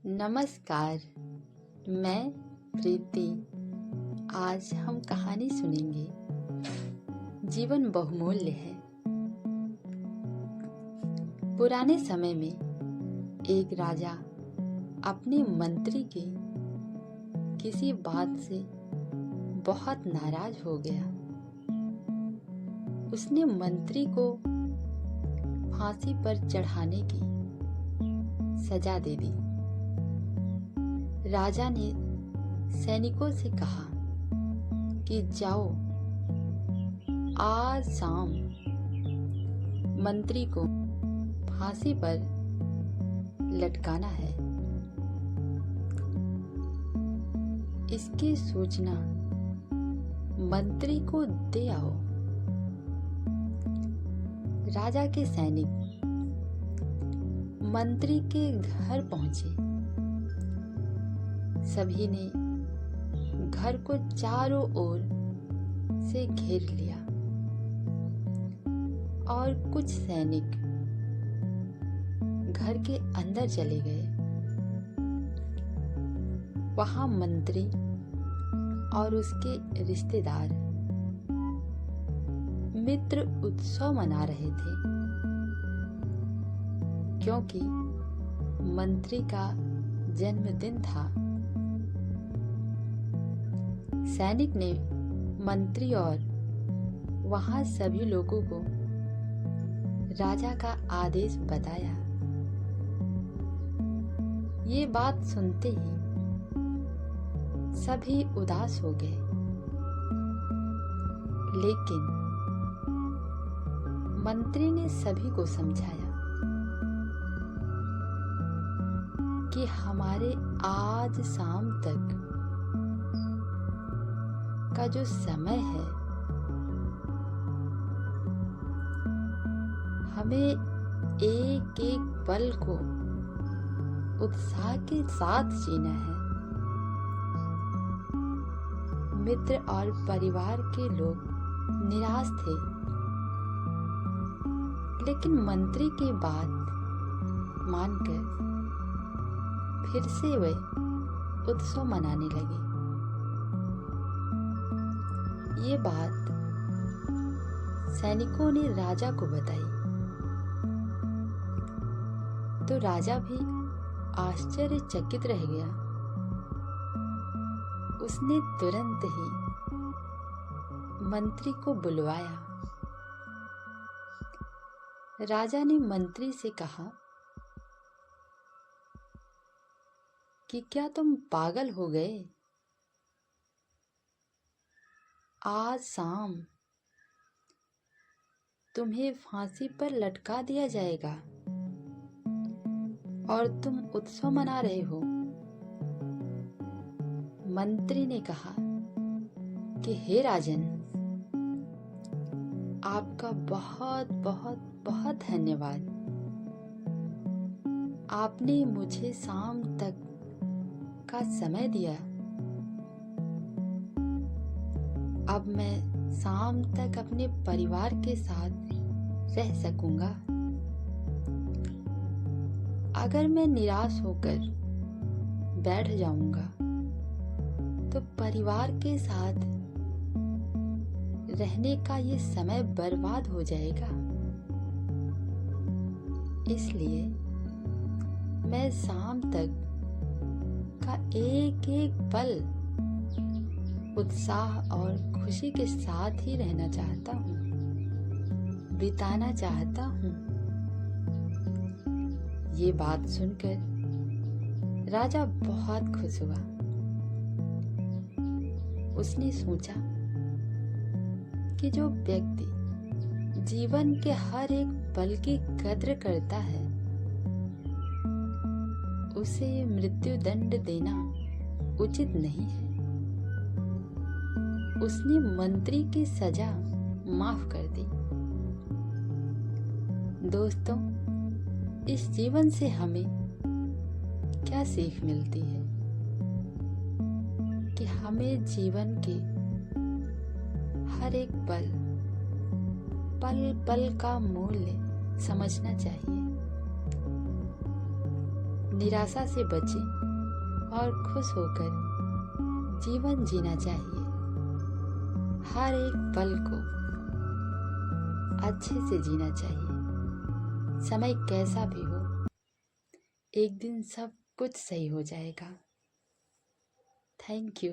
नमस्कार। मैं प्रीति। आज हम कहानी सुनेंगे। जीवन बहुमूल्य है। पुराने समय में एक राजा अपने मंत्री के किसी बात से बहुत नाराज हो गया। उसने मंत्री को फांसी पर चढ़ाने की सजा दे दी। राजा ने सैनिकों से कहा कि जाओ, आज शाम मंत्री को फांसी पर लटकाना है। इसकी सूचना मंत्री को दे आओ। राजा के सैनिक मंत्री के घर पहुंचे। सभी ने घर को चारों ओर से घेर लिया और कुछ सैनिक घर के अंदर चले गए। वहां मंत्री और उसके रिश्तेदार मित्र उत्सव मना रहे थे, क्योंकि मंत्री का जन्मदिन था। सैनिक ने मंत्री और वहां सभी लोगों को राजा का आदेश बताया। ये बात सुनते ही सभी उदास हो गए, लेकिन मंत्री ने सभी को समझाया कि हमारे आज शाम तक का जो समय है, हमें एक एक पल को उत्साह के साथ जीना है। मित्र और परिवार के लोग निराश थे, लेकिन मंत्री की बात मानकर फिर से वे उत्सव मनाने लगे। ये बात सैनिकों ने राजा को बताई, तो राजा भी आश्चर्यचकित रह गया। उसने तुरंत ही मंत्री को बुलवाया। राजा ने मंत्री से कहा कि क्या तुम पागल हो गए? आज शाम तुम्हें फांसी पर लटका दिया जाएगा और तुम उत्सव मना रहे हो। मंत्री ने कहा कि हे राजन, आपका बहुत बहुत बहुत धन्यवाद। आपने मुझे शाम तक का समय दिया। अब मैं शाम तक अपने परिवार के साथ रह सकूंगा। अगर मैं निराश होकर बैठ जाऊंगा तो परिवार के साथ रहने का ये समय बर्बाद हो जाएगा। इसलिए मैं शाम तक का एक एक पल उत्साह और खुशी के साथ ही रहना चाहता हूँ, बिताना चाहता हूँ। ये बात सुनकर राजा बहुत खुश हुआ। उसने सोचा कि जो व्यक्ति जीवन के हर एक पल की कद्र करता है, उसे मृत्यु दंड देना उचित नहीं है। उसने मंत्री की सजा माफ कर दी। दोस्तों, इस जीवन से हमें क्या सीख मिलती है कि हमें जीवन के हर एक पल पल का मूल्य समझना चाहिए। निराशा से बचें और खुश होकर जीवन जीना चाहिए। हर एक पल को अच्छे से जीना चाहिए। समय कैसा भी हो, एक दिन सब कुछ सही हो जाएगा। Thank you.